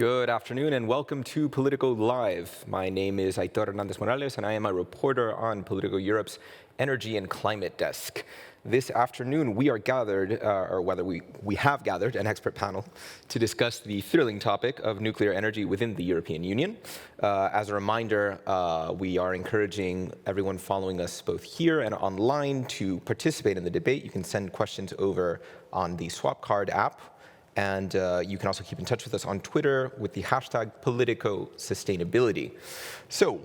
Good afternoon and welcome to Politico Live. My name is Aitor Hernández-Morales and I am a reporter on Politico Europe's Energy and Climate Desk. This afternoon we are gathered, we have gathered an expert panel to discuss the thrilling topic of nuclear energy within the European Union. As a reminder, we are encouraging everyone following us both here and online to participate in the debate. You can send questions over on the Swapcard app. And you can also keep in touch with us on Twitter with the hashtag #PoliticoSustainability. So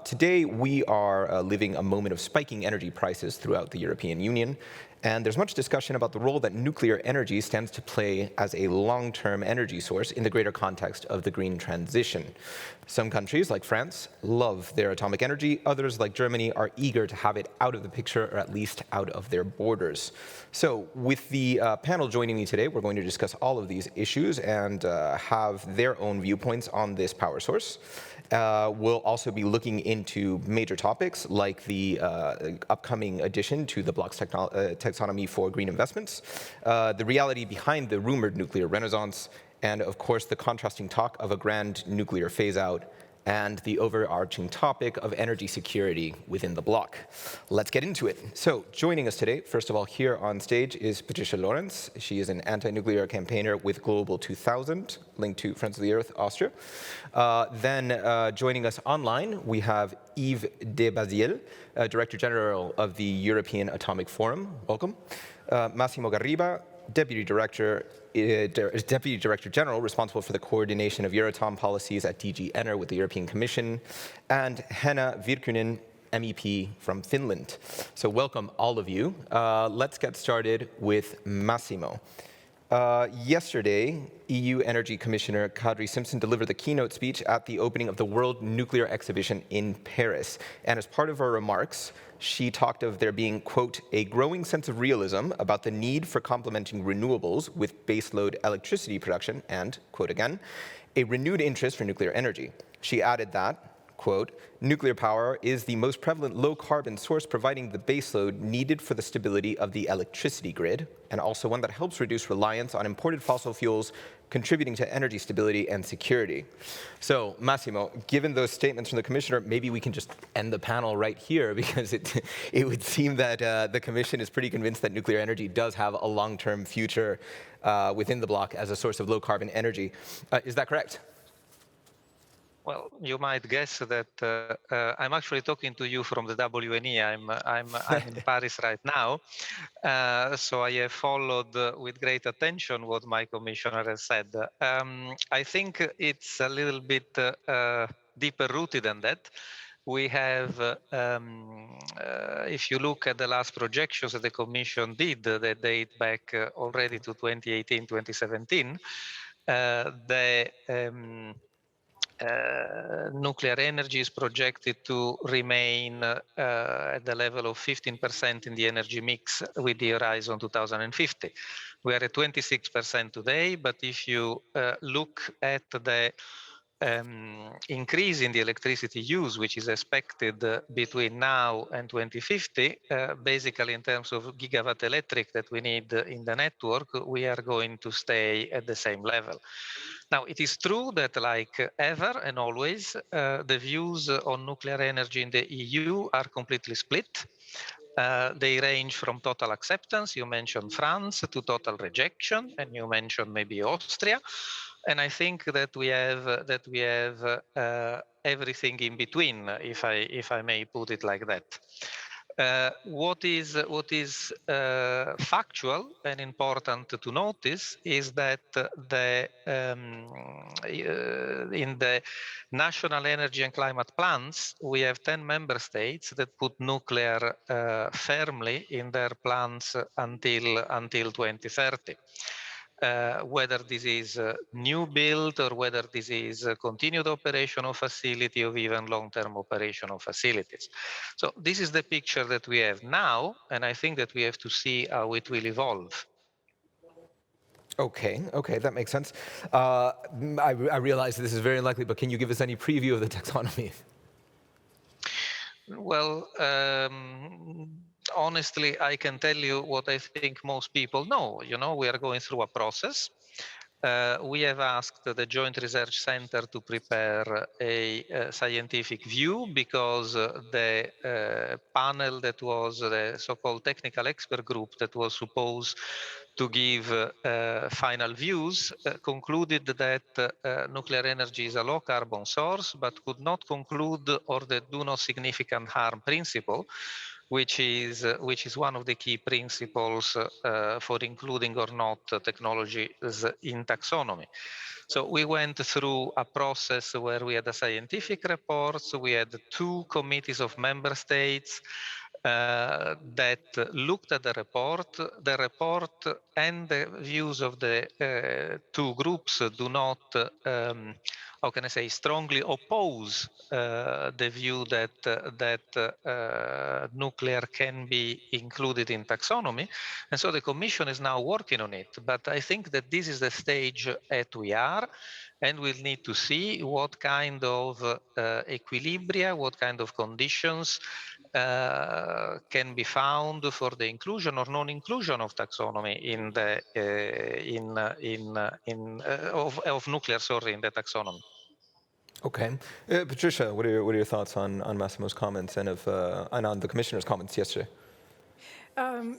today we are living a moment of spiking energy prices throughout the European Union. And there's much discussion about the role that nuclear energy stands to play as a long-term energy source in the greater context of the green transition. Some countries, like France, love their atomic energy. Others, like Germany, are eager to have it out of the picture, or at least out of their borders. So with the panel joining me today, we're going to discuss all of these issues and have their own viewpoints on this power source. We'll also be looking into major topics like the upcoming addition to the bloc's taxonomy for green investments, the reality behind the rumored nuclear renaissance, and of course the contrasting talk of a grand nuclear phase-out and the overarching topic of energy security within the bloc. Let's get into it. So joining us today, first of all, here on stage is Patricia Lorenz. She is an anti-nuclear campaigner with Global 2000, linked to Friends of the Earth Austria. Then joining us online, we have Yves Desbazeille, Director General of the European Atomic Forum. Welcome. Massimo Garribba, Deputy Director General responsible for the coordination of EURATOM policies at DG ENER with the European Commission, and Henna Virkkunen, MEP from Finland. So welcome all of you. Let's get started with Massimo. Yesterday, EU Energy Commissioner Kadri Simpson delivered the keynote speech at the opening of the World Nuclear Exhibition in Paris. And as part of her remarks, she talked of there being, quote, a growing sense of realism about the need for complementing renewables with baseload electricity production and, quote again, a renewed interest for nuclear energy. She added that, quote, nuclear power is the most prevalent low-carbon source providing the baseload needed for the stability of the electricity grid, and also one that helps reduce reliance on imported fossil fuels, contributing to energy stability and security. So, Massimo, given those statements from the Commissioner, maybe we can just end the panel right here, because it would seem that the Commission is pretty convinced that nuclear energy does have a long-term future within the bloc as a source of low-carbon energy. Is that correct? Well, you might guess that I'm actually talking to you from the WNE. I'm in Paris right now, so I have followed with great attention what my commissioner has said. I think it's a little bit deeper rooted than that. We have, if you look at the last projections that the Commission did, that date back already to 2018, 2017, nuclear energy is projected to remain at the level of 15% in the energy mix with the horizon 2050. We are at 26% today, but if you look at the increase in the electricity use, which is expected between now and 2050, basically in terms of gigawatt electric that we need in the network, we are going to stay at the same level. Now, it is true that, like ever and always, the views on nuclear energy in the EU are completely split. They range from total acceptance, you mentioned France, to total rejection, and you mentioned maybe Austria. And I think that we have everything in between, if I may put it like that. What is factual and important to notice is that in the national energy and climate plans, we have 10 member states that put nuclear firmly in their plans until 2030. Whether this is new build or whether this is continued operation of facility or even long-term operation of facilities. So this is the picture that we have now, and I think that we have to see how it will evolve. Okay, that makes sense. I realize this is very unlikely, but can you give us any preview of the taxonomy? Well, honestly, I can tell you what I think most people know. You know, we are going through a process. We have asked the Joint Research Center to prepare a scientific view, because the panel that was the so-called technical expert group that was supposed to give final views concluded that nuclear energy is a low carbon source, but could not conclude or the do no significant harm principle, which is one of the key principles for including or not technologies in taxonomy. So we went through a process where we had a scientific report, so we had 2 committees of member states that looked at the report. The report and the views of the 2 groups do not, how can I say, strongly oppose the view that nuclear can be included in taxonomy. And so the Commission is now working on it. But I think that this is the stage at we are, and we'll need to see what kind of equilibria, what kind of conditions can be found for the inclusion or non-inclusion of taxonomy in the of nuclear, sorry, in the taxonomy. Okay, Patricia, what are your thoughts on Massimo's comments and on the Commissioner's comments yesterday?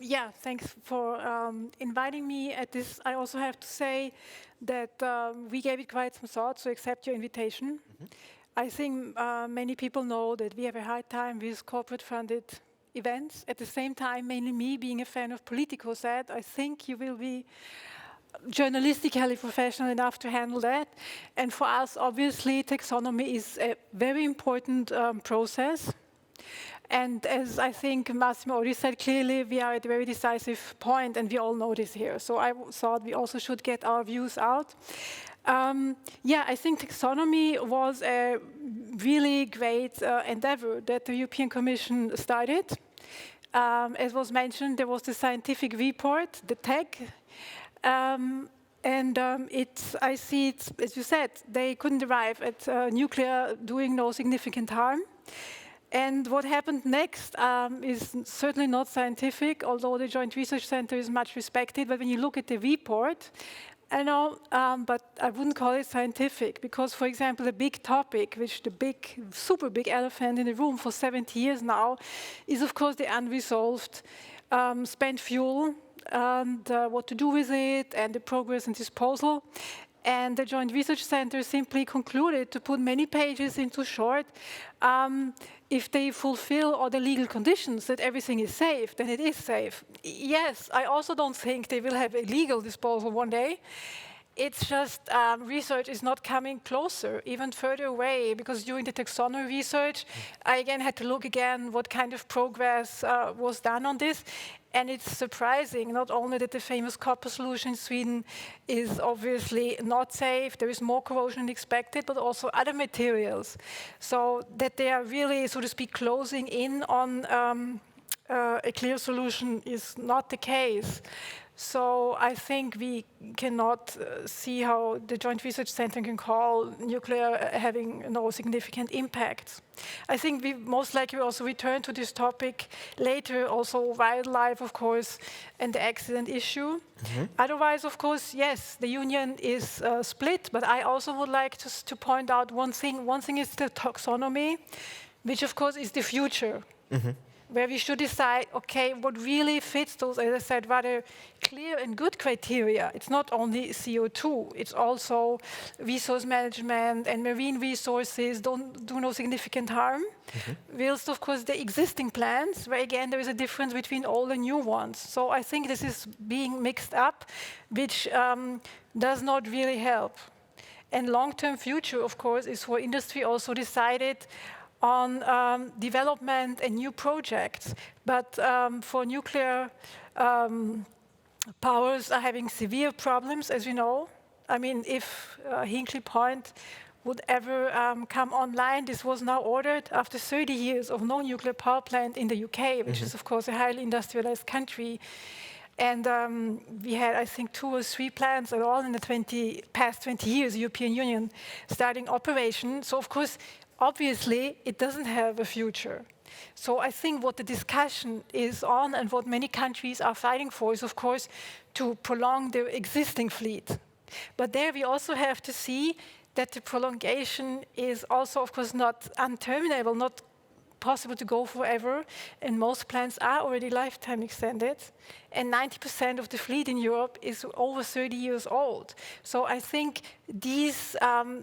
Yeah, thanks for inviting me at this. I also have to say that we gave it quite some thought to accept your invitation. Mm-hmm. I think many people know that we have a hard time with corporate-funded events. At the same time, mainly me, being a fan of Politico, said, I think you will be journalistically professional enough to handle that. And for us, obviously, taxonomy is a very important process. And as I think Massimo already said clearly, we are at a very decisive point, and we all know this here. So I thought we also should get our views out. Yeah, I think taxonomy was a really great endeavor that the European Commission started. As was mentioned, there was the scientific report, the TEG. I see it, as you said, they couldn't arrive at nuclear doing no significant harm. And what happened next is certainly not scientific, although the Joint Research Center is much respected. But when you look at the report, I know, but I wouldn't call it scientific, because, for example, the big topic, which the big, super big elephant in the room for 70 years now, is, of course, the unresolved spent fuel and what to do with it and the progress and disposal. And the Joint Research Center simply concluded to put many pages into short. If they fulfill all the legal conditions that everything is safe, then it is safe. Yes, I also don't think they will have a legal disposal one day. It's just research is not coming closer, even further away, because during the taxonomy research, I again had to look again what kind of progress was done on this. And it's surprising, not only that the famous copper solution in Sweden is obviously not safe, there is more corrosion than expected, but also other materials. So that they are really, so to speak, closing in on a clear solution is not the case. So I think we cannot see how the Joint Research Center can call nuclear having no significant impact. I think we most likely also return to this topic later, also wildlife, of course, and the accident issue. Mm-hmm. Otherwise, of course, yes, the union is split, but I also would like to point out one thing. One thing is the taxonomy, which of course is the future. Mm-hmm. Where we should decide, okay, what really fits those, as I said, rather clear and good criteria. It's not only CO2, it's also resource management and marine resources don't do no significant harm. Mm-hmm. Whilst, of course, the existing plans, where again, there is a difference between old and new ones. So I think this is being mixed up, which does not really help. And long-term future, of course, is for industry also decided on development and new projects. But for nuclear powers are having severe problems, as we know. I mean, if Hinkley Point would ever come online, this was now ordered after 30 years of no nuclear power plant in the UK, which is, of course, a highly industrialized country. And we had, I think, 2 or 3 plants at all in the past 20 years, the European Union starting operation. So, of course, obviously, it doesn't have a future. So I think what the discussion is on and what many countries are fighting for is, of course, to prolong their existing fleet. But there we also have to see that the prolongation is also, of course, not unterminable, not possible to go forever, and most plants are already lifetime extended, and 90% of the fleet in Europe is over 30 years old. So I think these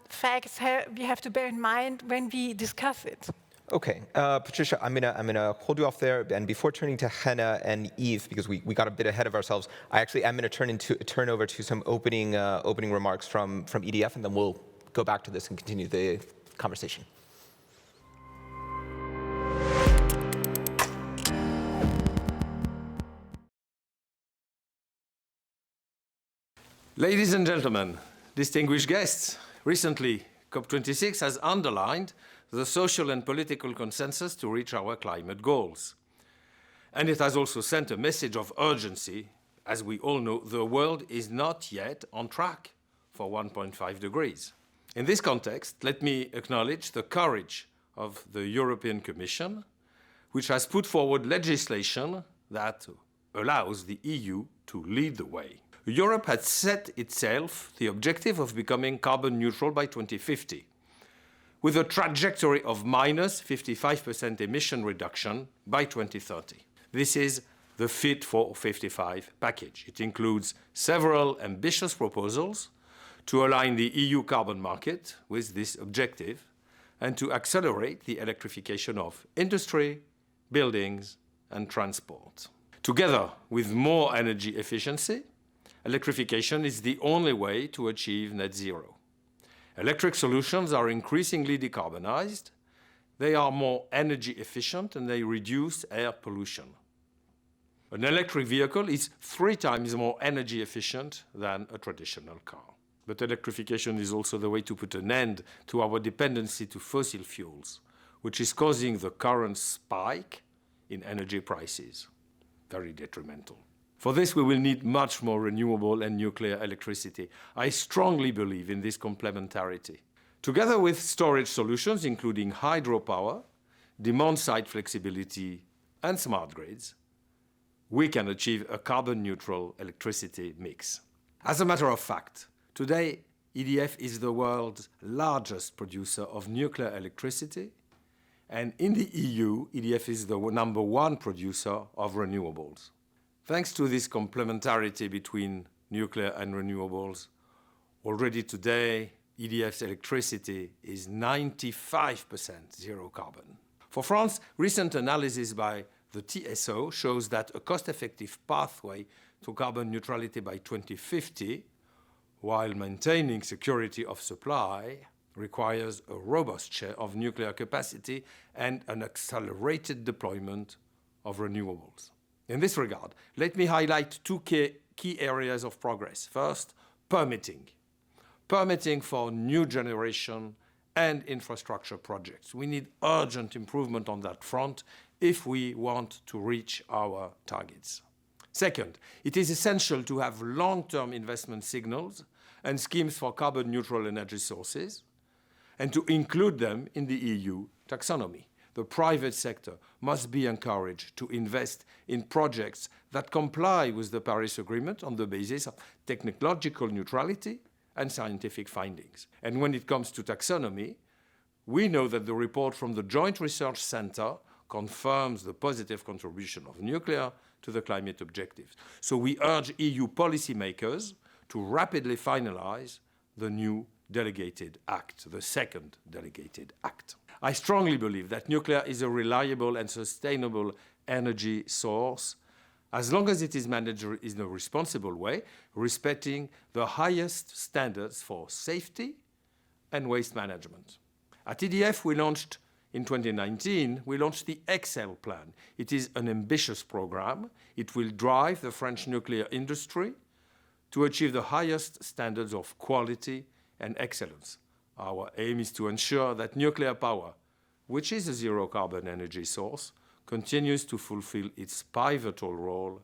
facts we have to bear in mind when we discuss it. Okay, Patricia, I'm gonna hold you off there, and before turning to Henna and Yves, because we got a bit ahead of ourselves, I actually am gonna turn over to some opening remarks from EDF, and then we'll go back to this and continue the conversation. Ladies and gentlemen, distinguished guests, recently COP26 has underlined the social and political consensus to reach our climate goals. And it has also sent a message of urgency. As we all know, the world is not yet on track for 1.5 degrees. In this context, let me acknowledge the courage of the European Commission, which has put forward legislation that allows the EU to lead the way. Europe had set itself the objective of becoming carbon neutral by 2050, with a trajectory of minus 55% emission reduction by 2030. This is the Fit for 55 package. It includes several ambitious proposals to align the EU carbon market with this objective and to accelerate the electrification of industry, buildings, and transport. Together with more energy efficiency, electrification is the only way to achieve net zero. Electric solutions are increasingly decarbonized. They are more energy efficient and they reduce air pollution. An electric vehicle is 3 times more energy efficient than a traditional car. But electrification is also the way to put an end to our dependency to fossil fuels, which is causing the current spike in energy prices. Very detrimental. For this, we will need much more renewable and nuclear electricity. I strongly believe in this complementarity. Together with storage solutions, including hydropower, demand-side flexibility, and smart grids, we can achieve a carbon-neutral electricity mix. As a matter of fact, today, EDF is the world's largest producer of nuclear electricity, and in the EU, EDF is the #1 producer of renewables. Thanks to this complementarity between nuclear and renewables, already today, EDF's electricity is 95% zero carbon. For France, recent analysis by the TSO shows that a cost-effective pathway to carbon neutrality by 2050, while maintaining security of supply, requires a robust share of nuclear capacity and an accelerated deployment of renewables. In this regard, let me highlight 2 key areas of progress. First, permitting. Permitting for new generation and infrastructure projects. We need urgent improvement on that front if we want to reach our targets. Second, it is essential to have long-term investment signals and schemes for carbon-neutral energy sources, and to include them in the EU taxonomy. The private sector must be encouraged to invest in projects that comply with the Paris Agreement on the basis of technological neutrality and scientific findings. And when it comes to taxonomy, we know that the report from the Joint Research Centre confirms the positive contribution of nuclear to the climate objectives. So we urge EU policymakers to rapidly finalize the new delegated act, the second delegated act. I strongly believe that nuclear is a reliable and sustainable energy source as long as it is managed in a responsible way, respecting the highest standards for safety and waste management. At EDF, in 2019, we launched the Excel plan. It is an ambitious program. It will drive the French nuclear industry to achieve the highest standards of quality and excellence. Our aim is to ensure that nuclear power, which is a zero-carbon energy source, continues to fulfill its pivotal role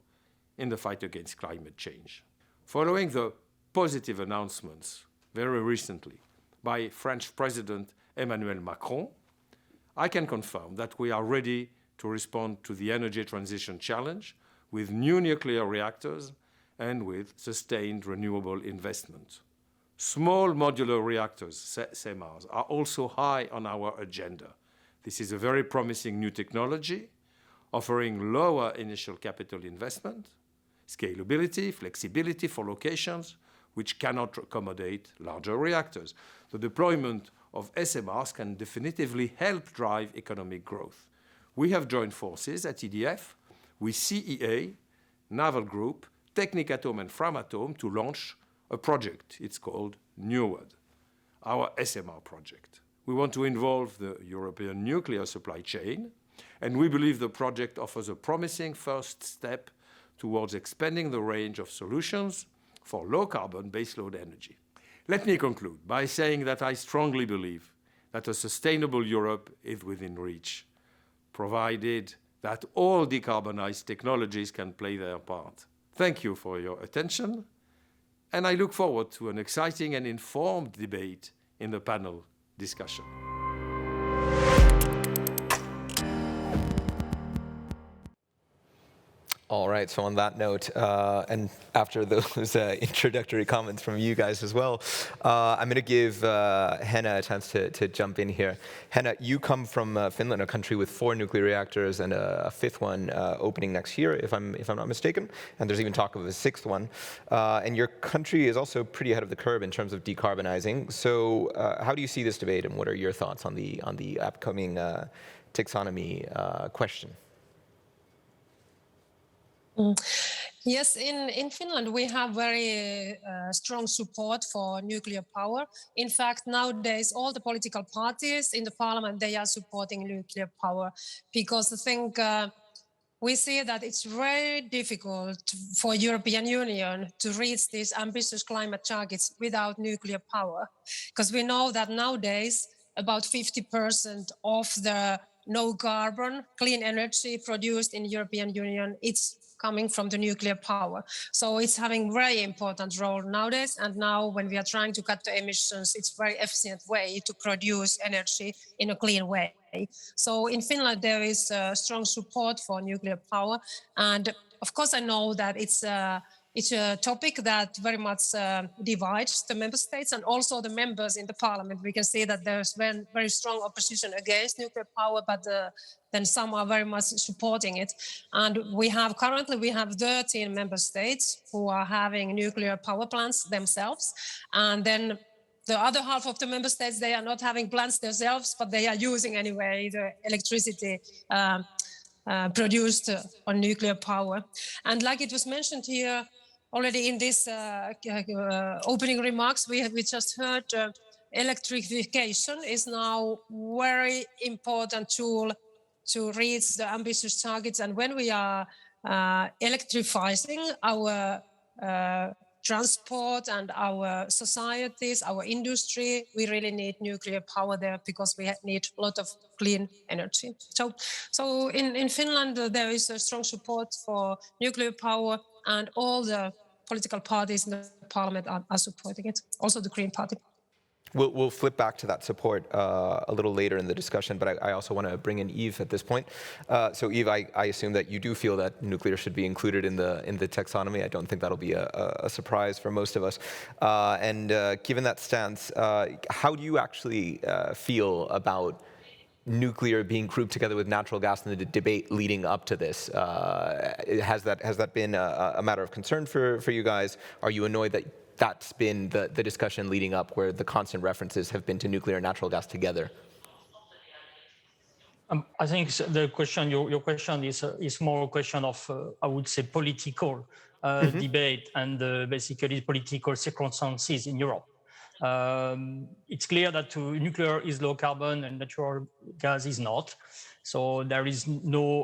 in the fight against climate change. Following the positive announcements very recently by French President Emmanuel Macron, I can confirm that we are ready to respond to the energy transition challenge with new nuclear reactors and with sustained renewable investment. Small modular reactors, SMRs, are also high on our agenda. This is a very promising new technology, offering lower initial capital investment, scalability, flexibility for locations which cannot accommodate larger reactors. The deployment of SMRs can definitively help drive economic growth. We have joined forces at EDF with CEA, Naval Group, Technicatom and Framatome to launch a project. It's called NUWAD, our SMR project. We want to involve the European nuclear supply chain, and we believe the project offers a promising first step towards expanding the range of solutions for low-carbon baseload energy. Let me conclude by saying that I strongly believe that a sustainable Europe is within reach, provided that all decarbonized technologies can play their part. Thank you for your attention, and I look forward to an exciting and informed debate in the panel discussion. All right, so on that note, and after those introductory comments from you guys as well, I'm going to give Henna a chance to jump in here. Henna, you come from Finland, a country with 4 nuclear reactors and a 5th one opening next year, if I'm not mistaken, and there's even talk of a 6th one. And your country is also pretty ahead of the curve in terms of decarbonizing. So how do you see this debate, and what are your thoughts on the upcoming taxonomy question? Yes, in Finland we have very strong support for nuclear power. In fact, nowadays all the political parties in the parliament, they are supporting nuclear power, because I think we see that it's very difficult for European Union to reach these ambitious climate targets without nuclear power, because we know that nowadays about 50% of the no carbon clean energy produced in European Union, it's coming from the nuclear power. So it's having very important role nowadays. And now when we are trying to cut the emissions, it's very efficient way to produce energy in a clean way. So in Finland, there is strong support for nuclear power. And of course, I know that it's a topic that very much divides the member states and also the members in the parliament. We can see that there's been very strong opposition against nuclear power, but then some are very much supporting it. And currently we have 13 member states who are having nuclear power plants themselves. And then the other half of the member states, they are not having plants themselves, but they are using anyway the electricity produced on nuclear power. And like it was mentioned here already in this opening remarks, we just heard electrification is now very important tool to reach the ambitious targets. And when we are electrifying our transport and our societies, our industry, we really need nuclear power there, because we need a lot of clean energy. So in Finland, there is a strong support for nuclear power, and all the political parties in the parliament are supporting it, also the Green Party. We'll flip back to that support a little later in the discussion, but I also want to bring in Yves at this point. So Yves, I assume that you do feel that nuclear should be included in the taxonomy. I don't think that'll be a surprise for most of us. And given that stance, how do you actually feel about nuclear being grouped together with natural gas in the debate leading up to this? Has that been a matter of concern for you guys? Are you annoyed that that's been the discussion leading up, where the constant references have been to nuclear and natural gas together? I think the question, your question is more a question of, I would say, political debate and basically political circumstances in Europe. It's clear that nuclear is low carbon and natural gas is not. So there is no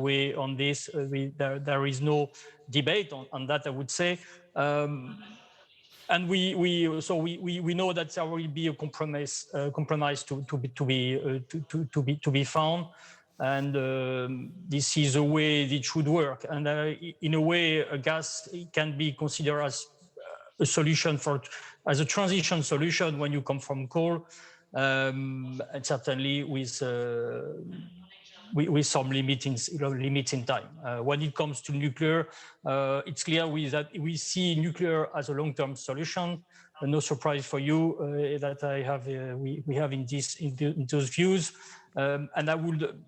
way on this. There is no debate on that, I would say. And we know that there will be a compromise to be found, and this is a way it should work. And in a way, gas can be considered as a solution as a transition solution when you come from coal, and certainly with with some limits in time. When it comes to nuclear, it's clear that we see nuclear as a long-term solution. No surprise for you that we have in those views. And I would,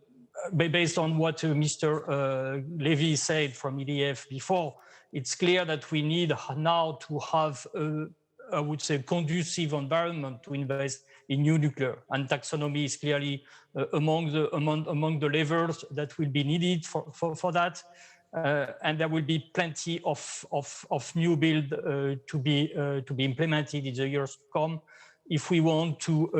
based on what Mr. Lévy said from EDF before, it's clear that we need now to have, I would say, conducive environment to invest in new nuclear, and taxonomy is clearly among the levers that will be needed for that. And there will be plenty of new build to be implemented in the years to come if we want to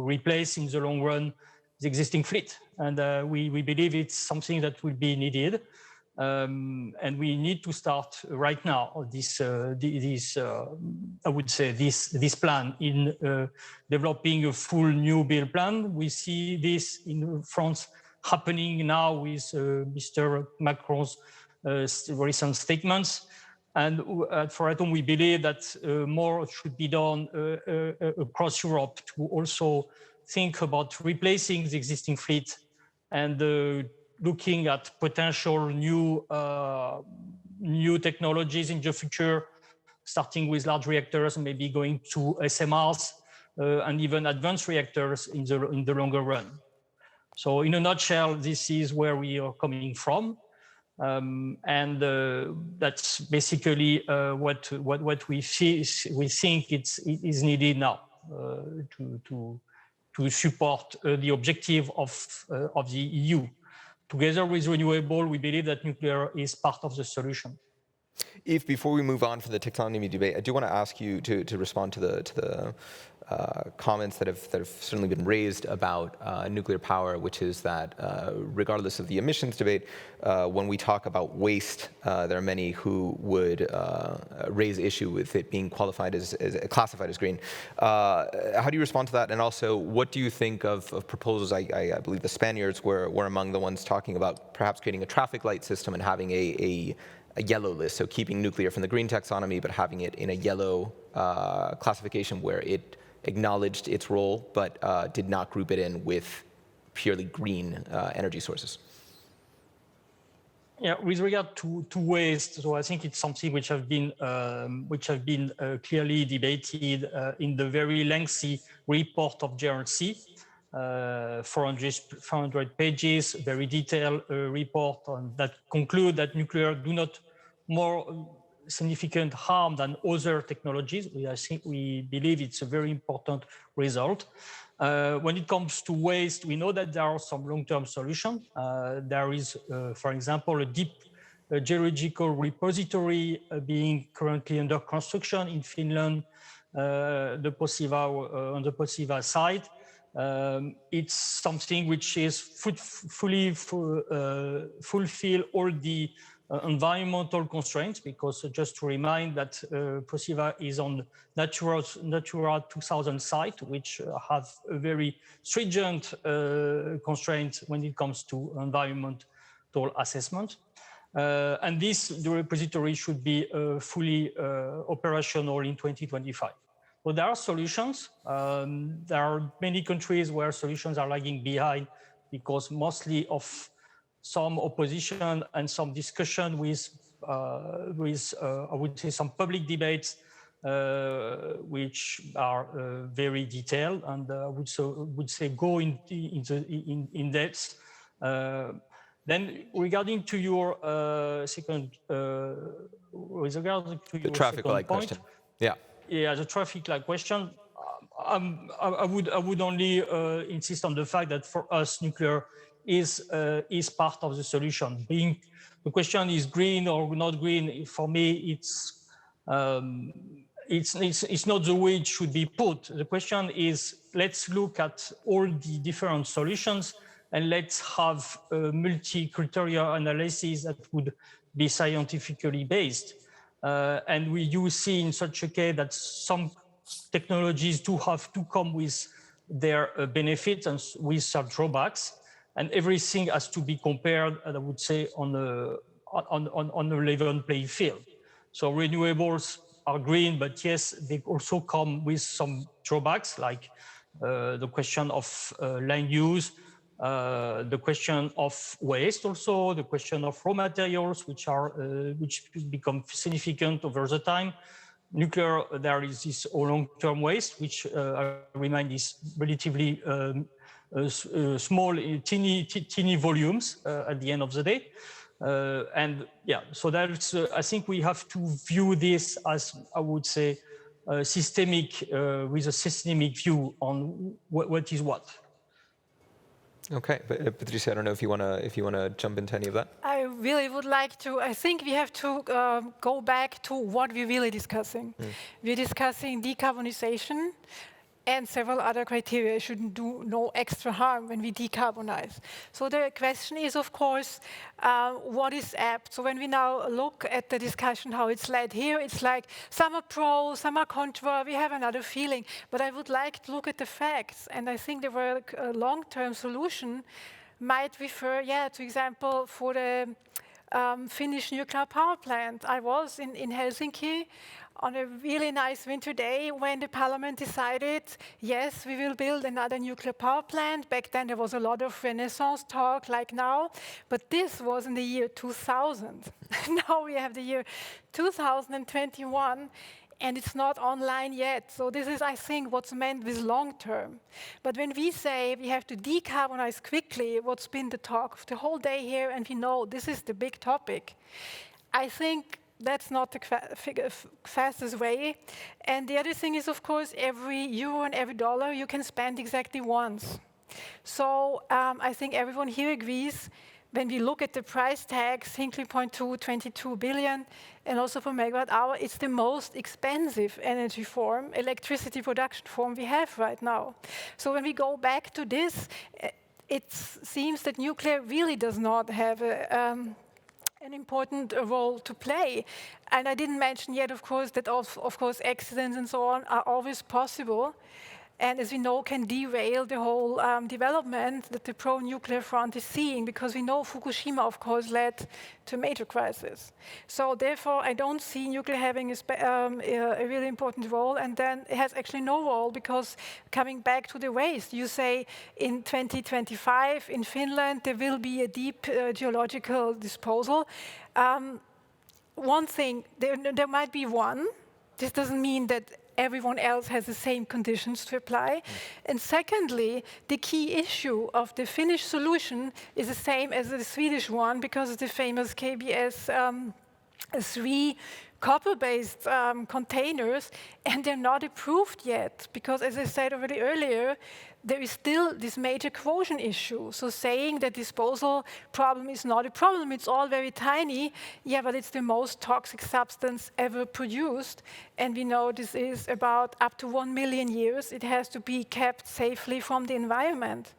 replace in the long run the existing fleet. And we believe it's something that will be needed. And we need to start right now this I would say this plan in developing a full new build plan. We see this in France happening now with Mr. Macron's recent statements. And at EURATOM, we believe that more should be done across Europe to also think about replacing the existing fleet and looking at potential new technologies in the future, starting with large reactors, maybe going to SMRs and even advanced reactors in the longer run. So in a nutshell, this is where we are coming from. And that's basically what we think is needed now to support the objective of the EU. Together with renewable, we believe that nuclear is part of the solution. Yves, before we move on for the taxonomy debate, I do want to ask you to respond to the comments that have certainly been raised about nuclear power, which is that regardless of the emissions debate, when we talk about waste, there are many who would raise issue with it being classified as green. How do you respond to that? And also, what do you think of proposals? I believe the Spaniards were among the ones talking about perhaps creating a traffic light system and having a yellow list, so keeping nuclear from the green taxonomy, but having it in a yellow classification where it acknowledged its role, but did not group it in with purely green energy sources. Yeah, with regard to waste, so I think it's something which have been clearly debated in the very lengthy report of JRC, 400 pages, very detailed report that conclude that nuclear do not more significant harm than other technologies. We believe it's a very important result. When it comes to waste, we know that there are some long-term solutions. There is, for example, a deep geological repository being currently under construction in Finland, on the Posiva site. It's something which is fully fulfill all the environmental constraints, because just to remind that Posiva is on Natura 2000 site, which have a very stringent constraint when it comes to environmental assessment. And the repository should be fully operational in 2025. So there are solutions. There are many countries where solutions are lagging behind because mostly of some opposition and some discussion with I would say some public debates which are very detailed, and I would say go in depth. Then regarding to your second, with regard to your traffic light point, question, yeah, the traffic light question. I would only insist on the fact that for us, nuclear is part of the solution. Being the question is green or not green, for me, it's not the way it should be put. The question is, let's look at all the different solutions and let's have a multi-criteria analysis that would be scientifically based. And we do see in such a case that some technologies do have to come with their benefits and with some drawbacks, and everything has to be compared, I would say, on a level playing field. So renewables are green, but yes, they also come with some drawbacks, like the question of land use, the question of waste also, the question of raw materials, which become significant over the time. Nuclear, there is this long-term waste, which I remind is relatively small, teeny volumes at the end of the day. And yeah, so that's, I think we have to view this as, I would say, systemic, with a systemic view on what is what. Okay, but Patricia, I don't know if you wanna jump into any of that. I really would like to. I think we have to go back to what we're really discussing. We're discussing decarbonization and several other criteria. Shouldn't do no extra harm when we decarbonize. So the question is, of course, what is apt? So when we now look at the discussion, how it's led here, it's like some are pro, some are contra, we have another feeling. But I would like to look at the facts. And I think the long-term solution might refer, to example, for the Finnish nuclear power plant. I was in Helsinki on a really nice winter day when the parliament decided, yes, we will build another nuclear power plant. Back then there was a lot of Renaissance talk like now, but this was in the year 2000. Now we have the year 2021, and it's not online yet. So this is, I think, what's meant with long term. But when we say we have to decarbonize quickly, what's been the talk of the whole day here, and we know this is the big topic, I think that's not the fastest way. And the other thing is, of course, every euro and every dollar you can spend exactly once. So I think everyone here agrees, when we look at the price tag, Hinkley Point 2, 22 billion, and also for megawatt hour, it's the most expensive energy form, electricity production form we have right now. So when we go back to this, it seems that nuclear really does not have an important role to play. And I didn't mention yet, of course, that of course accidents and so on are always possible. And as we know, can derail the whole development that the pro-nuclear front is seeing, because we know Fukushima, of course, led to a major crisis. So therefore, I don't see nuclear having a really important role, and then it has actually no role, because coming back to the waste, you say in 2025 in Finland, there will be a deep geological disposal. One thing, there might be one. This doesn't mean that everyone else has the same conditions to apply. And secondly, the key issue of the Finnish solution is the same as the Swedish one, because of the famous KBS 3 copper-based containers, and they're not approved yet, because as I said already earlier, there is still this major corrosion issue. So saying that disposal problem is not a problem, it's all very tiny, yeah, but it's the most toxic substance ever produced. And we know this is about up to 1 million years. It has to be kept safely from the environment.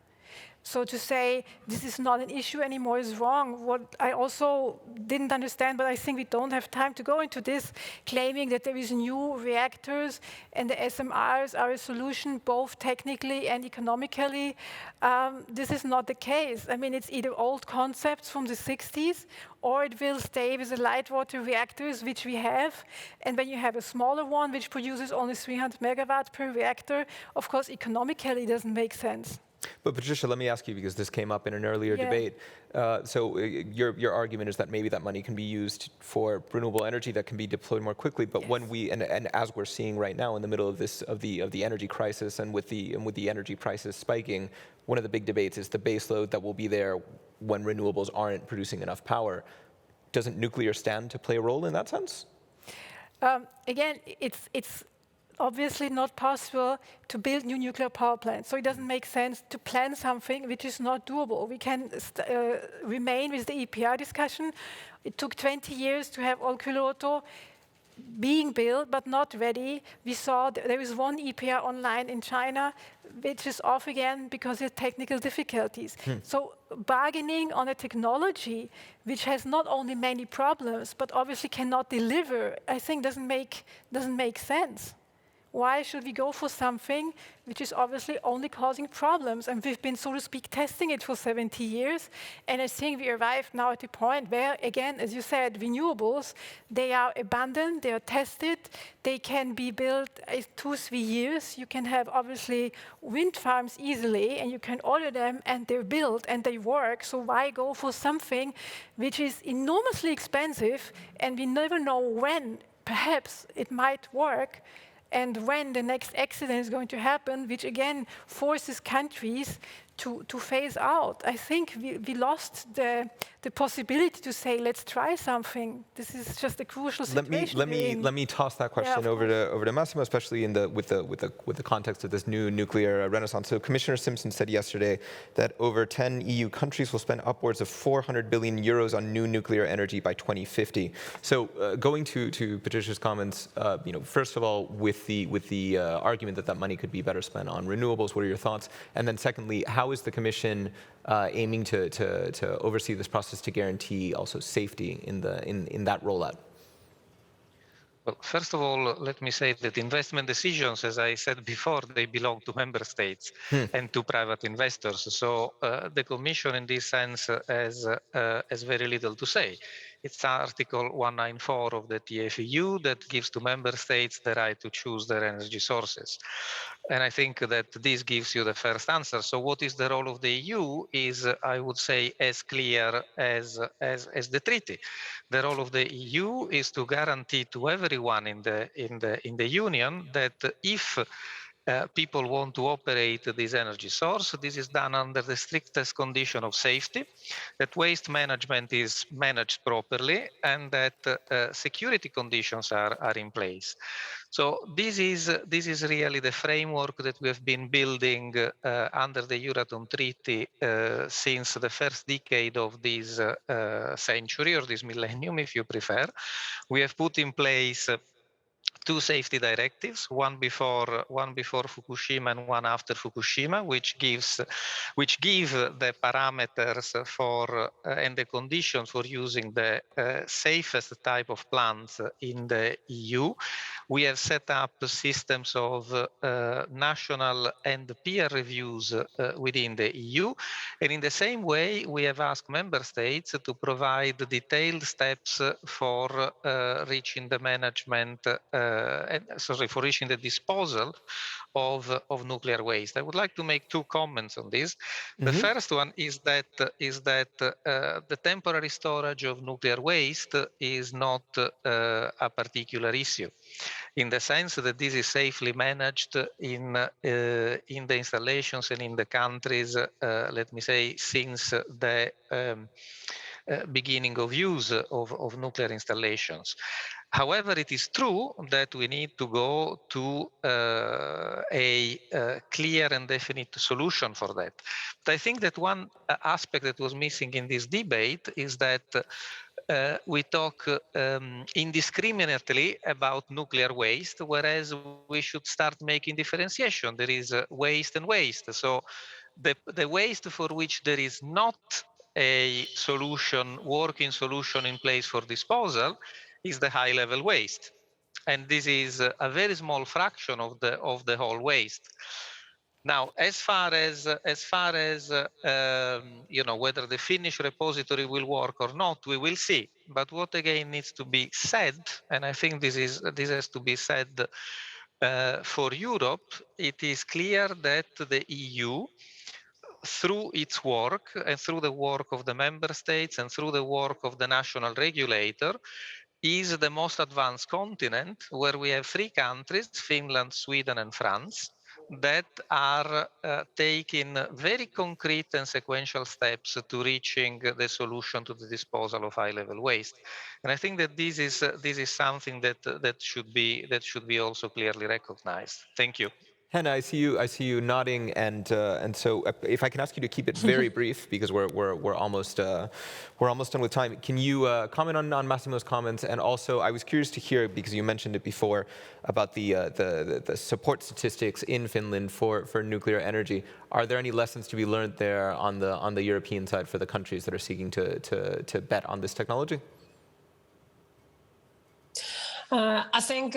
So to say this is not an issue anymore is wrong. What I also didn't understand, but I think we don't have time to go into this, claiming that there is new reactors and the SMRs are a solution both technically and economically. This is not the case. I mean, it's either old concepts from the 60s, or it will stay with the light water reactors, which we have. And when you have a smaller one, which produces only 300 megawatt per reactor, of course, economically it doesn't make sense. But Patricia, let me ask you, because this came up in an earlier debate. So your argument is that maybe that money can be used for renewable energy that can be deployed more quickly. But when we, and as we're seeing right now in the middle of this of the energy crisis, and with the energy prices spiking, one of the big debates is the base load that will be there when renewables aren't producing enough power. Doesn't nuclear stand to play a role in that sense? Again, it's obviously not possible to build new nuclear power plants. So it doesn't make sense to plan something which is not doable. We can remain with the EPR discussion. It took 20 years to have Olkiluoto being built, but not ready. We saw there is one EPR online in China, which is off again because of technical difficulties. So bargaining on a technology which has not only many problems, but obviously cannot deliver, I think doesn't make sense. Why should we go for something which is obviously only causing problems? And we've been, so to speak, testing it for 70 years. And I think we arrived now at the point where, again, as you said, renewables, they are abundant, they are tested, they can be built in 2-3 years. You can have, obviously, wind farms easily, and you can order them, and they're built, and they work. So why go for something which is enormously expensive, and we never know when, perhaps, it might work, and when the next accident is going to happen, which again forces countries to phase out. I think we lost the possibility to say, let's try something. This is just a crucial situation. Let me toss that question over to Massimo, especially with the context of this new nuclear renaissance. So Commissioner Simpson said yesterday that over 10 EU countries will spend upwards of 400 billion euros on new nuclear energy by 2050. So going to Patricia's comments, first of all, with the argument that money could be better spent on renewables, what are your thoughts? And then secondly, how is the Commission aiming to oversee this process to guarantee also safety in that rollout? Well, first of all, let me say that investment decisions, as I said before, they belong to member states and to private investors. So the Commission, in this sense, has very little to say. It's Article 194 of the TFEU that gives to member states the right to choose their energy sources. And I think that this gives you the first answer. So what is the role of the EU is, I would say, as clear as the treaty. The role of the EU is to guarantee to everyone in the Union that if people want to operate this energy source, this is done under the strictest condition of safety, that waste management is managed properly, and that security conditions are in place. So this is really the framework that we have been building under the Euratom Treaty since the first decade of this century, or this millennium, if you prefer. We have put in place 2 safety directives, one before Fukushima and one after Fukushima, which give the parameters for and the conditions for using the safest type of plants in the EU. We have set up systems of national and peer reviews within the EU. And in the same way, we have asked member states to provide detailed steps for reaching the management, for reaching the disposal of nuclear waste. I would like to make 2 comments on this. The first one is that the temporary storage of nuclear waste is not a particular issue, in the sense that this is safely managed in the installations and in the countries, let me say, since the beginning of use of nuclear installations. However, it is true that we need to go to a clear and definite solution for that. But I think that one aspect that was missing in this debate is that we talk indiscriminately about nuclear waste, whereas we should start making differentiation. There is waste and waste. So the waste for which there is not a working solution in place for disposal is the high-level waste, and this is a very small fraction of the whole waste. Now, as far as whether the Finnish repository will work or not, we will see. But what again needs to be said, and I think this has to be said for Europe, it is clear that the EU, through its work and through the work of the member states and through the work of the national regulator, is the most advanced continent, where we have 3 countries, Finland, Sweden, and France, that are taking very concrete and sequential steps to reaching the solution to the disposal of high-level waste. And I think that this is something that should be also clearly recognized. Thank you. Henna, I see you nodding, and so if I can ask you to keep it very brief, because we're almost done with time. Can you comment on Massimo's comments? And also, I was curious to hear, because you mentioned it before, about the support statistics in Finland for nuclear energy. Are there any lessons to be learned there on the European side for the countries that are seeking to bet on this technology? I think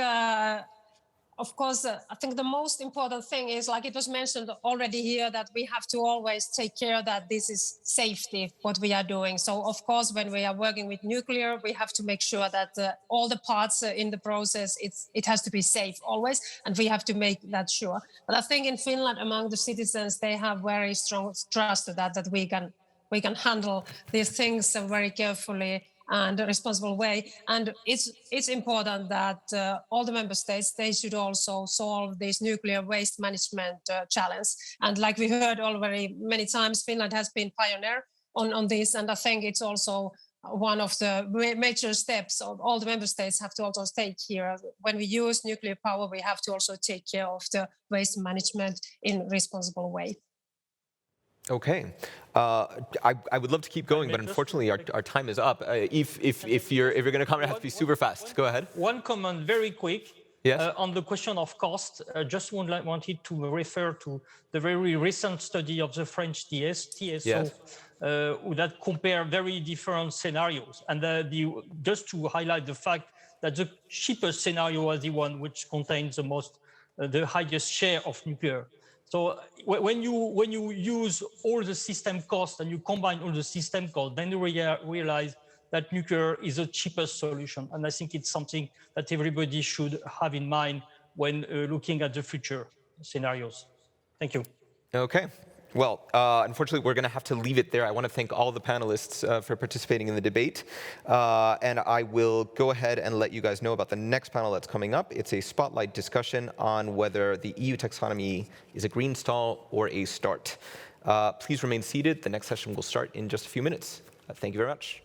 of course, I think the most important thing is, like it was mentioned already here, that we have to always take care that this is safety, what we are doing. So, of course, when we are working with nuclear, we have to make sure that all the parts in the process, it has to be safe always, and we have to make that sure. But I think in Finland, among the citizens, they have very strong trust that we can handle these things very carefully and a responsible way. And it's important that all the member states, they should also solve this nuclear waste management challenge. And like we heard already many times, Finland has been pioneer on this. And I think it's also one of the major steps all the member states have to also take here. When we use nuclear power, we have to also take care of the waste management in a responsible way. Okay. I would love to keep going, but unfortunately our time is up. If you're going to comment, it has to be super fast. Go ahead. One comment, very quick. Yes. On the question of cost, just wanted to refer to the very recent study of the French TSO, Yes. That compare very different scenarios. And just to highlight the fact that the cheapest scenario was the one which contains the highest share of nuclear. So when you use all the system costs and you combine all the system costs, then you realize that nuclear is the cheapest solution. And I think it's something that everybody should have in mind when looking at the future scenarios. Thank you. Okay. Well, unfortunately, we're going to have to leave it there. I want to thank all the panelists for participating in the debate. And I will go ahead and let you guys know about the next panel that's coming up. It's a spotlight discussion on whether the EU taxonomy is a green stall or a start. Please remain seated. The next session will start in just a few minutes. Thank you very much.